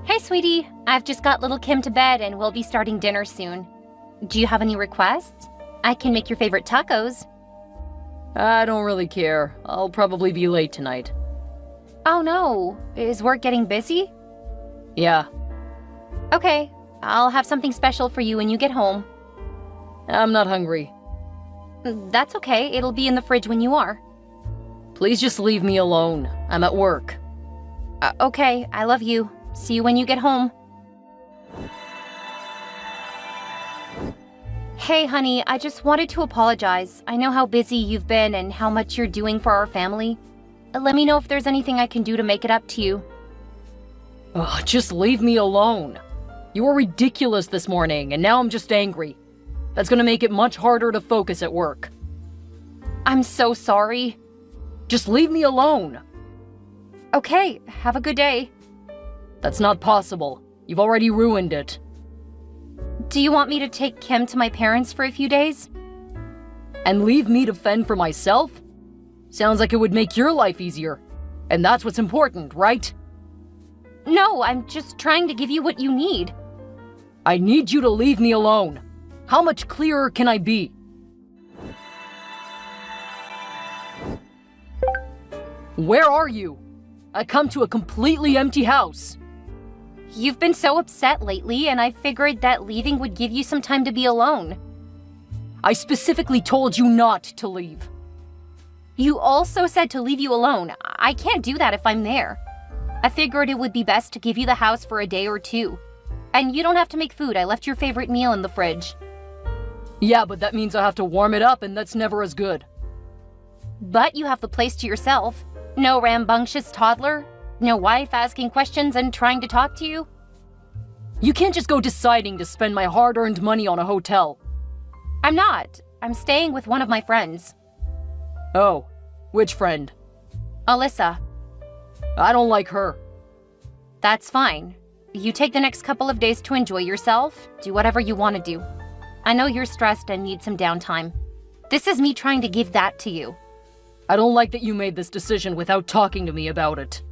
Hey, sweetie. I've just got little Kim to bed and we'll be starting dinner soon. Do you have any requests? I can make your favorite tacos. I don't really care. I'll probably be late tonight. Oh no, is work getting busy? Yeah, Okay, I'll have something special for you when you get home. I'm not hungry. That's okay, it'll be in the fridge when you are. Please just leave me alone. I'm at work. Okay, I love you. See you when you get home. Hey, honey, I just wanted to apologize. I know how busy you've been and how much you're doing for our family. Let me know if there's anything I can do to make it up to you. Ugh, just leave me alone. You were ridiculous this morning, and now I'm just angry. That's gonna make it much harder to focus at work. I'm so sorry. Just leave me alone. Okay, have a good day. That's not possible. You've already ruined it. Do you want me to take Kim to my parents for a few days? And leave me to fend for myself? Sounds like it would make your life easier. And that's what's important, right? No, I'm just trying to give you what you need. I need you to leave me alone. How much clearer can I be? Where are you? I come to a completely empty house. You've been so upset lately, and I figured that leaving would give you some time to be alone. I specifically told you not to leave. You also said to leave you alone. I can't do that if I'm there. I figured it would be best to give you the house for a day or two. And you don't have to make food. I left your favorite meal in the fridge. Yeah, but that means I have to warm it up, and that's never as good. But you have the place to yourself. No rambunctious toddler. No wife asking questions and trying to talk to you. You can't just go deciding to spend my hard-earned money on a hotel. I'm not. I'm staying with one of my friends. Oh, which friend? Alyssa. I don't like her. That's fine. You take the next couple of days to enjoy yourself. Do whatever you want to do. I know you're stressed and need some downtime. This is me trying to give that to you. I don't like that you made this decision without talking to me about it.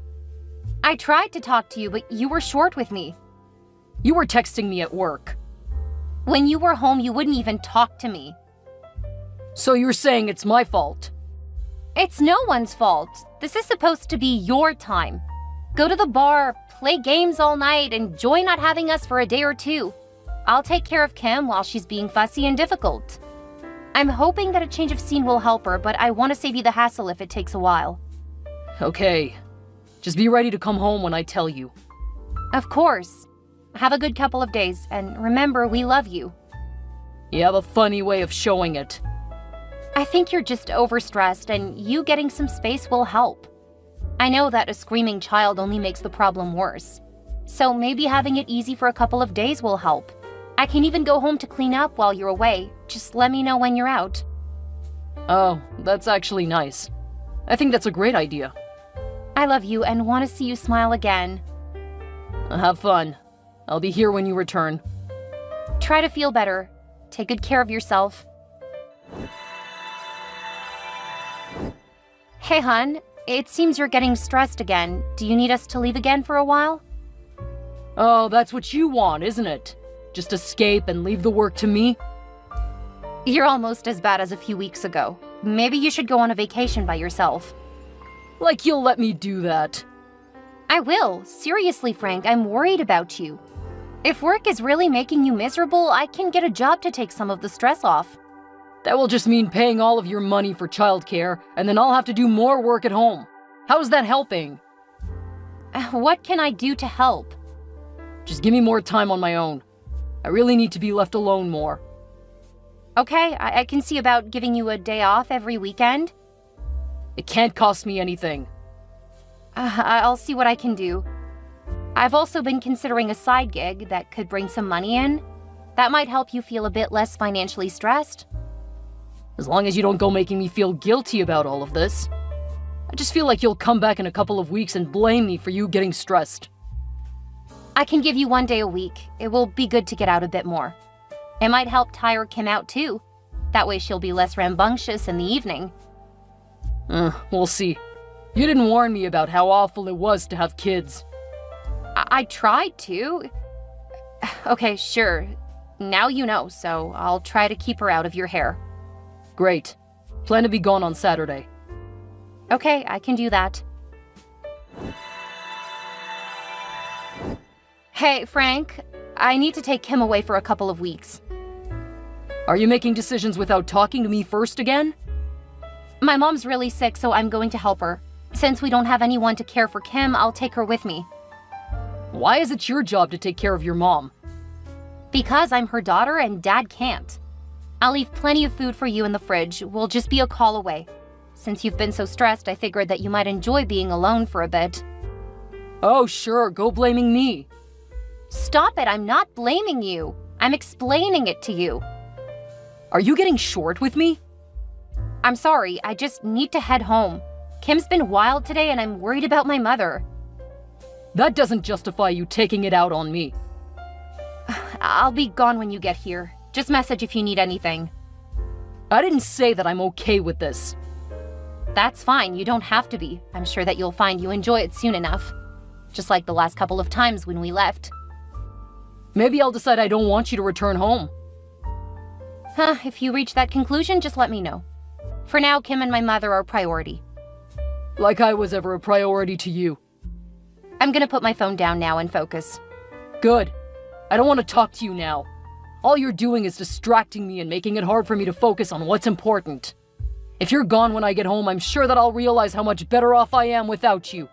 I tried to talk to you, but you were short with me. You were texting me at work. When you were home, you wouldn't even talk to me. So you're saying it's my fault? It's no one's fault. This is supposed to be your time. Go to the bar, play games all night, enjoy not having us for a day or two. I'll take care of Kim while she's being fussy and difficult. I'm hoping that a change of scene will help her, but I want to save you the hassle if it takes a while. Okay. Just be ready to come home when I tell you. Of course. Have a good couple of days, and remember, we love you. You have a funny way of showing it. I think you're just overstressed, and you getting some space will help. I know that a screaming child only makes the problem worse. So maybe having it easy for a couple of days will help. I can even go home to clean up while you're away. Just let me know when you're out. Oh, that's actually nice. I think that's a great idea. I love you and want to see you smile again. Have fun. I'll be here when you return. Try to feel better. Take good care of yourself. Hey, hon. It seems you're getting stressed again. Do you need us to leave again for a while? Oh, that's what you want, isn't it? Just escape and leave the work to me? You're almost as bad as a few weeks ago. Maybe you should go on a vacation by yourself. Like you'll let me do that. I will. Seriously, Frank, I'm worried about you. If work is really making you miserable, I can get a job to take some of the stress off. That will just mean paying all of your money for childcare, and then I'll have to do more work at home. How's that helping? What can I do to help? Just give me more time on my own. I really need to be left alone more. Okay, I can see about giving you a day off every weekend. It can't cost me anything. I'll see what I can do. I've also been considering a side gig that could bring some money in. That might help you feel a bit less financially stressed. As long as you don't go making me feel guilty about all of this. I just feel like you'll come back in a couple of weeks and blame me for you getting stressed. I can give you 1 day a week. It will be good to get out a bit more. It might help tire Kim out too. That way she'll be less rambunctious in the evening. We'll see. You didn't warn me about how awful it was to have kids. I tried to. Okay, sure. Now you know, so I'll try to keep her out of your hair. Great. Plan to be gone on Saturday. Okay, I can do that. Hey, Frank. I need to take Kim away for a couple of weeks. Are you making decisions without talking to me first again? My mom's really sick, so I'm going to help her. Since we don't have anyone to care for Kim, I'll take her with me. Why is it your job to take care of your mom? Because I'm her daughter and Dad can't. I'll leave plenty of food for you in the fridge. We'll just be a call away. Since you've been so stressed, I figured that you might enjoy being alone for a bit. Oh, sure, go blaming me. Stop it, I'm not blaming you. I'm explaining it to you. Are you getting short with me? I'm sorry, I just need to head home. Kim's been wild today and I'm worried about my mother. That doesn't justify you taking it out on me. I'll be gone when you get here. Just message if you need anything. I didn't say that I'm okay with this. That's fine, you don't have to be. I'm sure that you'll find you enjoy it soon enough. Just like the last couple of times when we left. Maybe I'll decide I don't want you to return home. If you reach that conclusion, just let me know. For now, Kim and my mother are priority. Like I was ever a priority to you. I'm gonna put my phone down now and focus. Good. I don't want to talk to you now. All you're doing is distracting me and making it hard for me to focus on what's important. If you're gone when I get home, I'm sure that I'll realize how much better off I am without you.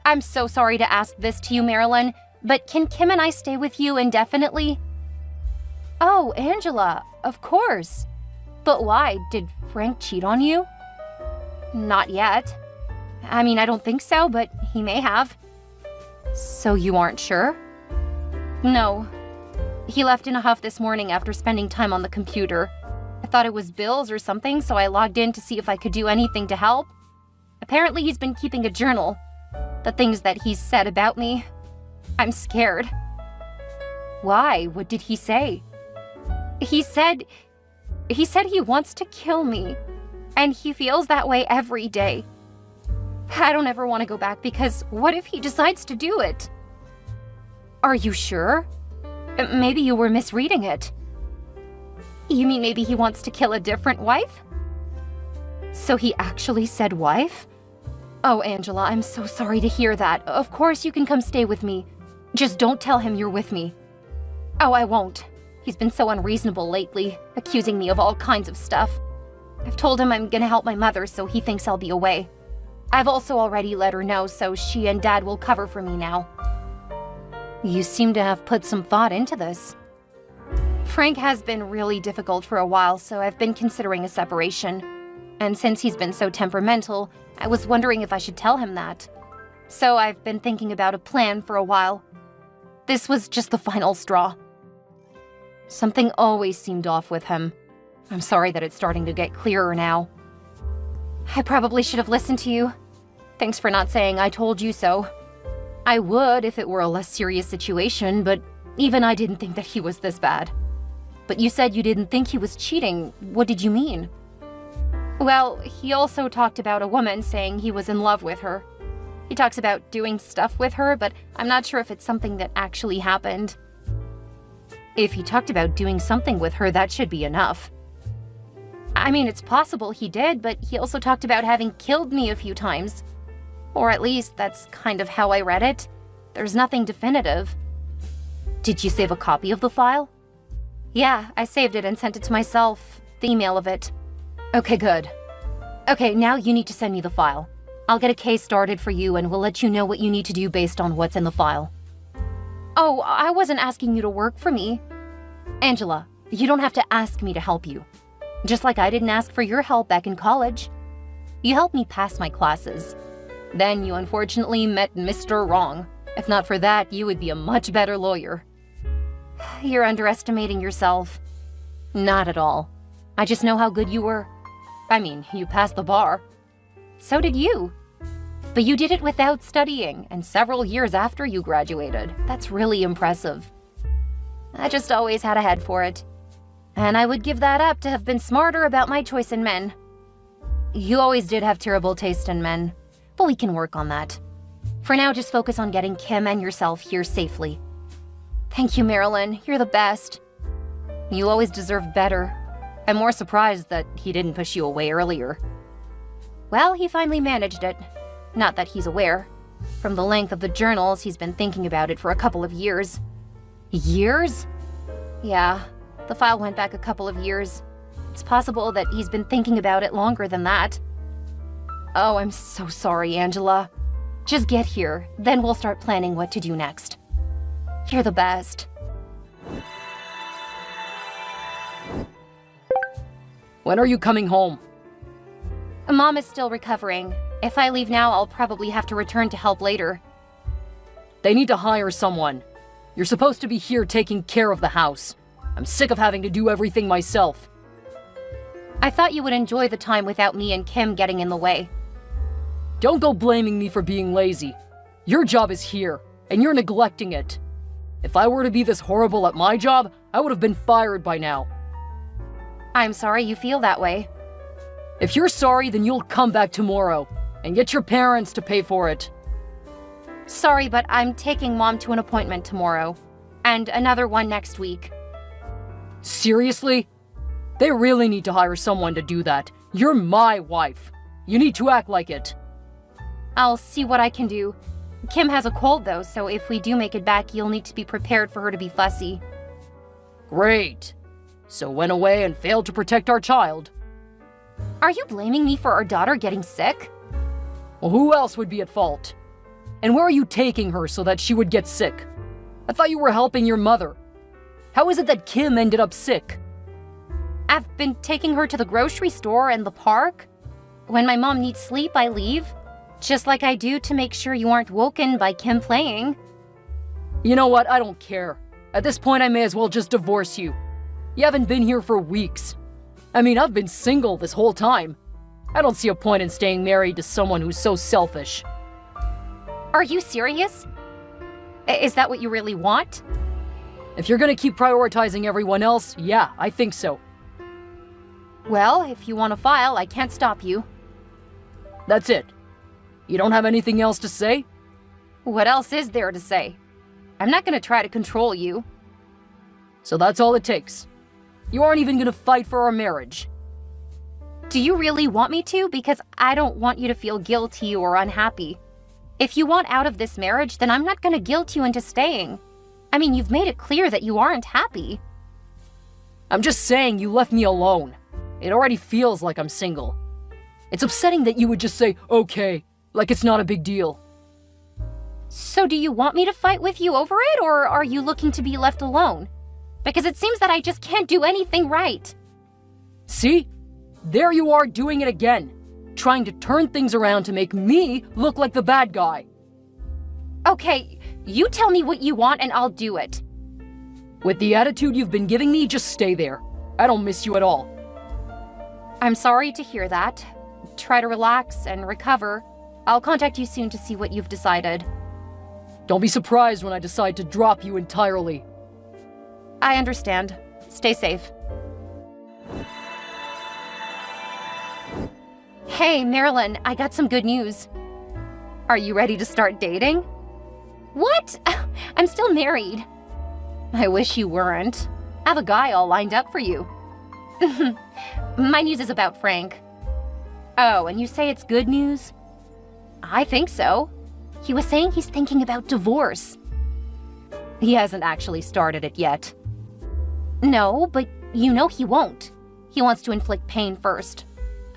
I'm so sorry to ask this to you, Marilyn, but can Kim and I stay with you indefinitely? Oh, Angela, of course. But why? Did Frank cheat on you? Not yet. I mean, I don't think so, but he may have. So you aren't sure? No. He left in a huff this morning after spending time on the computer. I thought it was bills or something, so I logged in to see if I could do anything to help. Apparently he's been keeping a journal. The things that he's said about me. I'm scared. Why? What did he say? He said he wants to kill me. And he feels that way every day. I don't ever want to go back because what if he decides to do it? Are you sure? Maybe you were misreading it. You mean maybe he wants to kill a different wife? So he actually said wife? Oh, Angela, I'm so sorry to hear that. Of course you can come stay with me. Just don't tell him you're with me. Oh, I won't. He's been so unreasonable lately, accusing me of all kinds of stuff. I've told him I'm gonna help my mother, so he thinks I'll be away. I've also already let her know, so she and Dad will cover for me now. You seem to have put some thought into this. Frank has been really difficult for a while, so I've been considering a separation. And since he's been so temperamental, I was wondering if I should tell him that. So I've been thinking about a plan for a while. This was just the final straw. Something always seemed off with him. I'm sorry that it's starting to get clearer now. I probably should have listened to you. Thanks for not saying I told you so. I would if it were a less serious situation, but even I didn't think that he was this bad. But you said you didn't think he was cheating. What did you mean? Well, he also talked about a woman saying he was in love with her. He talks about doing stuff with her, but I'm not sure if it's something that actually happened. If he talked about doing something with her, that should be enough. I mean, it's possible he did, but he also talked about having killed me a few times. Or at least, that's kind of how I read it. There's nothing definitive. Did you save a copy of the file? Yeah, I saved it and sent it to myself, the email of it. Okay, good. Okay, now you need to send me the file. I'll get a case started for you and we'll let you know what you need to do based on what's in the file. Oh, I wasn't asking you to work for me. Angela, you don't have to ask me to help you. Just like I didn't ask for your help back in college. You helped me pass my classes. Then you unfortunately met Mr. Wrong. If not for that, you would be a much better lawyer. You're underestimating yourself. Not at all. I just know how good you were. I mean, you passed the bar. So did you. But you did it without studying, and several years after you graduated. That's really impressive. I just always had a head for it. And I would give that up to have been smarter about my choice in men. You always did have terrible taste in men. but we can work on that. For now, just focus on getting Kim and yourself here safely. Thank you, Marilyn. You're the best. You always deserve better. I'm more surprised that he didn't push you away earlier. Well, he finally managed it. Not that he's aware. From the length of the journals, he's been thinking about it for a couple of years. Years? Yeah, the file went back a couple of years. It's possible that he's been thinking about it longer than that. Oh, I'm so sorry, Angela. Just get here, then we'll start planning what to do next. You're the best. When are you coming home? Mom is still recovering. If I leave now, I'll probably have to return to help later. They need to hire someone. You're supposed to be here taking care of the house. I'm sick of having to do everything myself. I thought you would enjoy the time without me and Kim getting in the way. Don't go blaming me for being lazy. Your job is here, and you're neglecting it. If I were to be this horrible at my job, I would have been fired by now. I'm sorry you feel that way. If you're sorry, then you'll come back tomorrow, and get your parents to pay for it. Sorry, but I'm taking Mom to an appointment tomorrow. And another one next week. Seriously? They really need to hire someone to do that. You're my wife. You need to act like it. I'll see what I can do. Kim has a cold though, so if we do make it back, you'll need to be prepared for her to be fussy. Great. So went away and failed to protect our child. Are you blaming me for our daughter getting sick? Well, who else would be at fault? And where are you taking her so that she would get sick? I thought you were helping your mother. How is it that Kim ended up sick? I've been taking her to the grocery store and the park. When my mom needs sleep, I leave. Just like I do to make sure you aren't woken by Kim playing. You know what? I don't care. At this point, I may as well just divorce you. You haven't been here for weeks. I mean, I've been single this whole time. I don't see a point in staying married to someone who's so selfish. Are you serious? Is that what you really want? If you're gonna keep prioritizing everyone else, yeah, I think so. Well, if you want to file, I can't stop you. That's it. You don't have anything else to say? What else is there to say? I'm not going to try to control you. So that's all it takes. You aren't even gonna fight for our marriage. Do you really want me to? Because I don't want you to feel guilty or unhappy. If you want out of this marriage, then I'm not going to guilt you into staying. I mean, you've made it clear that you aren't happy. I'm just saying you left me alone. It already feels like I'm single. It's upsetting that you would just say, okay, like it's not a big deal. So do you want me to fight with you over it, or are you looking to be left alone? Because it seems that I just can't do anything right. See? There you are doing it again. Trying to turn things around to make me look like the bad guy. Okay, you tell me what you want and I'll do it. With the attitude you've been giving me, just stay there. I don't miss you at all. I'm sorry to hear that. Try to relax and recover. I'll contact you soon to see what you've decided. Don't be surprised when I decide to drop you entirely. I understand. Stay safe. Hey, Marilyn, I got some good news. Are you ready to start dating? What? I'm still married. I wish you weren't. I have a guy all lined up for you. My news is about Frank. Oh, and you say it's good news? I think so. He was saying he's thinking about divorce. He hasn't actually started it yet. No, but you know he won't. He wants to inflict pain first.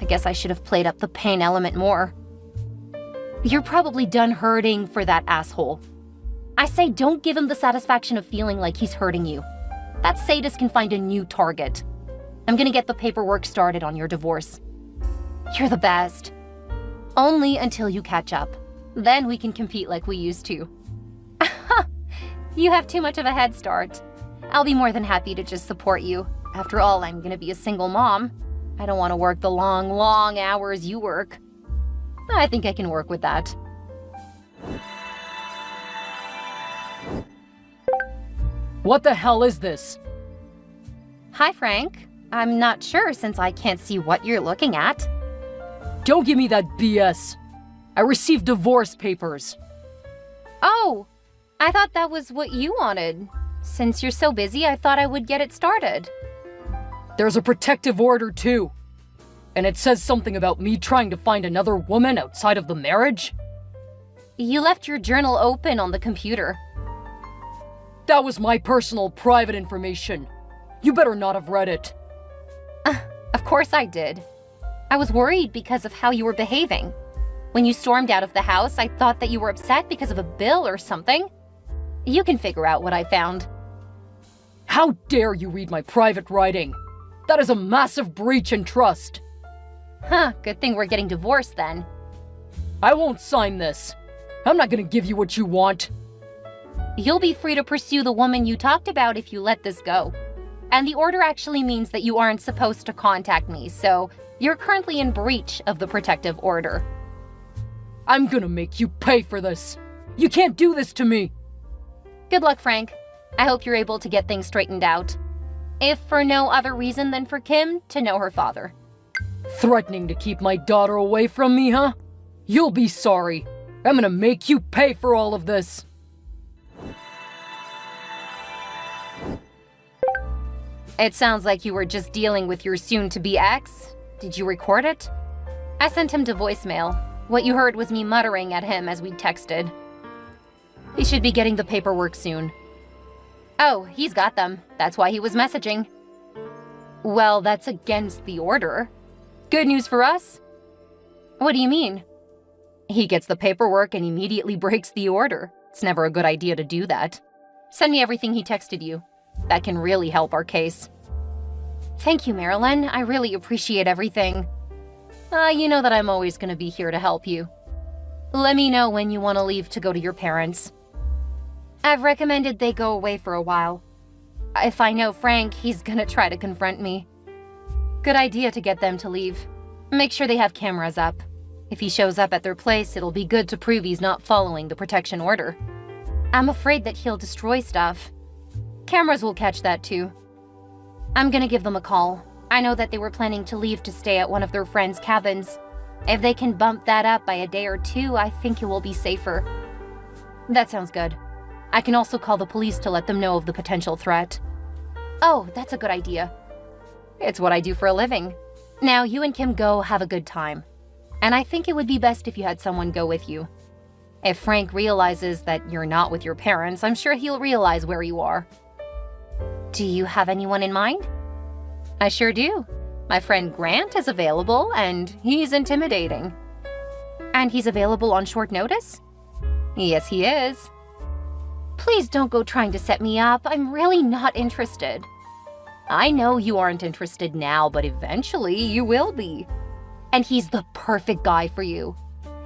I guess I should have played up the pain element more. You're probably done hurting for that asshole. I say don't give him the satisfaction of feeling like he's hurting you. That sadist can find a new target. I'm gonna get the paperwork started on your divorce. You're the best. Only until you catch up. Then we can compete like we used to. You have too much of a head start. I'll be more than happy to just support you. After all, I'm gonna be a single mom. I don't want to work the long, long hours you work. I think I can work with that. What the hell is this? Hi, Frank. I'm not sure since I can't see what you're looking at. Don't give me that BS. I received divorce papers. Oh, I thought that was what you wanted. Since you're so busy, I thought I would get it started. There's a protective order, too. And it says something about me trying to find another woman outside of the marriage. You left your journal open on the computer. That was my personal, private information. You better not have read it. Of course I did. I was worried because of how you were behaving. When you stormed out of the house, I thought that you were upset because of a bill or something. You can figure out what I found. How dare you read my private writing? That is a massive breach in trust. Good thing we're getting divorced then. I won't sign this. I'm not gonna give you what you want. You'll be free to pursue the woman you talked about if you let this go. And the order actually means that you aren't supposed to contact me, so you're currently in breach of the protective order. I'm gonna make you pay for this. You can't do this to me. Good luck, Frank. I hope you're able to get things straightened out. If for no other reason than for Kim to know her father. Threatening to keep my daughter away from me, huh? You'll be sorry. I'm gonna make you pay for all of this. It sounds like you were just dealing with your soon-to-be ex. Did you record it? I sent him to voicemail. What you heard was me muttering at him as we texted. He should be getting the paperwork soon. Oh, he's got them. That's why he was messaging. Well, that's against the order. Good news for us? What do you mean? He gets the paperwork and immediately breaks the order. It's never a good idea to do that. Send me everything he texted you. That can really help our case. Thank you, Marilyn. I really appreciate everything. You know that I'm always going to be here to help you. Let me know when you want to leave to go to your parents. I've recommended they go away for a while. If I know Frank, he's going to try to confront me. Good idea to get them to leave. Make sure they have cameras up. If he shows up at their place, it'll be good to prove he's not following the protection order. I'm afraid that he'll destroy stuff. Cameras will catch that too. I'm gonna give them a call. I know that they were planning to leave to stay at one of their friends' cabins. If they can bump that up by a day or two, I think it will be safer. That sounds good. I can also call the police to let them know of the potential threat. Oh, that's a good idea. It's what I do for a living. Now you and Kim go have a good time. And I think it would be best if you had someone go with you. If Frank realizes that you're not with your parents, I'm sure he'll realize where you are. Do you have anyone in mind? I sure do. My friend Grant is available, and he's intimidating. And he's available on short notice? Yes, he is. Please don't go trying to set me up. I'm really not interested. I know you aren't interested now, but eventually you will be. And he's the perfect guy for you.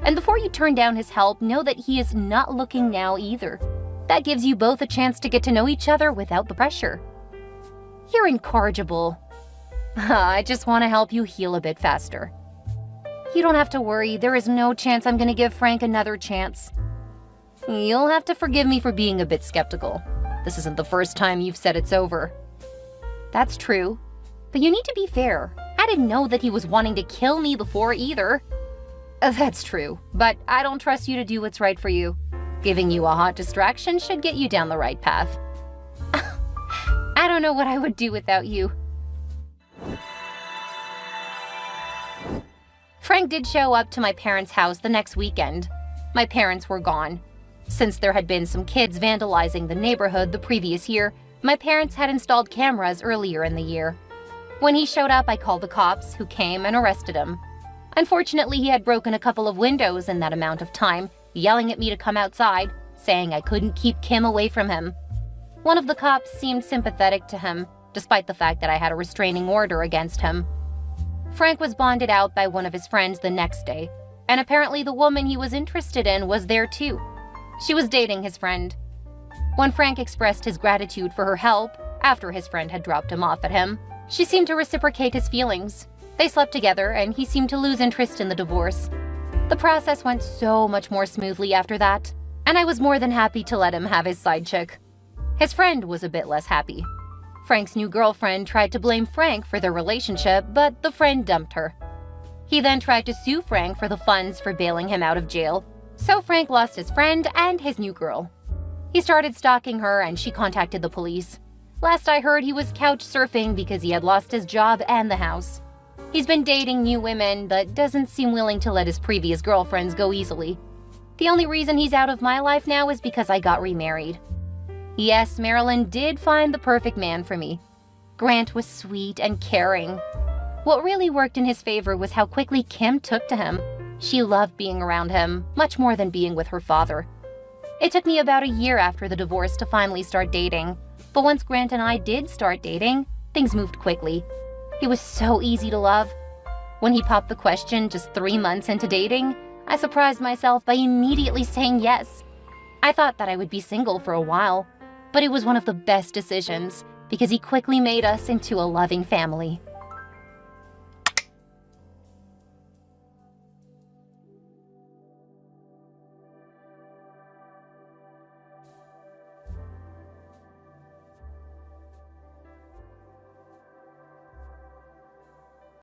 And before you turn down his help, know that he is not looking now either. That gives you both a chance to get to know each other without the pressure. You're incorrigible. I just want to help you heal a bit faster. You don't have to worry. There is no chance I'm going to give Frank another chance. You'll have to forgive me for being a bit skeptical. This isn't the first time you've said it's over. That's true. But you need to be fair. I didn't know that he was wanting to kill me before either. That's true, but I don't trust you to do what's right for you. Giving you a hot distraction should get you down the right path. I don't know what I would do without you. Frank did show up to my parents' house the next weekend. My parents were gone. Since there had been some kids vandalizing the neighborhood the previous year, my parents had installed cameras earlier in the year. When he showed up, I called the cops, who came and arrested him. Unfortunately, he had broken a couple of windows in that amount of time, yelling at me to come outside, saying I couldn't keep Kim away from him. One of the cops seemed sympathetic to him, despite the fact that I had a restraining order against him. Frank was bonded out by one of his friends the next day, and apparently the woman he was interested in was there too. She was dating his friend. When Frank expressed his gratitude for her help, after his friend had dropped him off at him, she seemed to reciprocate his feelings. They slept together, and he seemed to lose interest in the divorce. The process went so much more smoothly after that, and I was more than happy to let him have his side chick. His friend was a bit less happy. Frank's new girlfriend tried to blame Frank for their relationship, but the friend dumped her. He then tried to sue Frank for the funds for bailing him out of jail, so Frank lost his friend and his new girl. He started stalking her and she contacted the police. Last I heard, he was couch surfing because he had lost his job and the house. He's been dating new women, but doesn't seem willing to let his previous girlfriends go easily. The only reason he's out of my life now is because I got remarried. Yes, Marilyn did find the perfect man for me. Grant was sweet and caring. What really worked in his favor was how quickly Kim took to him. She loved being around him, much more than being with her father. It took me about a year after the divorce to finally start dating, but once Grant and I did start dating, things moved quickly. He was so easy to love. When he popped the question just 3 months into dating, I surprised myself by immediately saying yes. I thought that I would be single for a while, but it was one of the best decisions because he quickly made us into a loving family.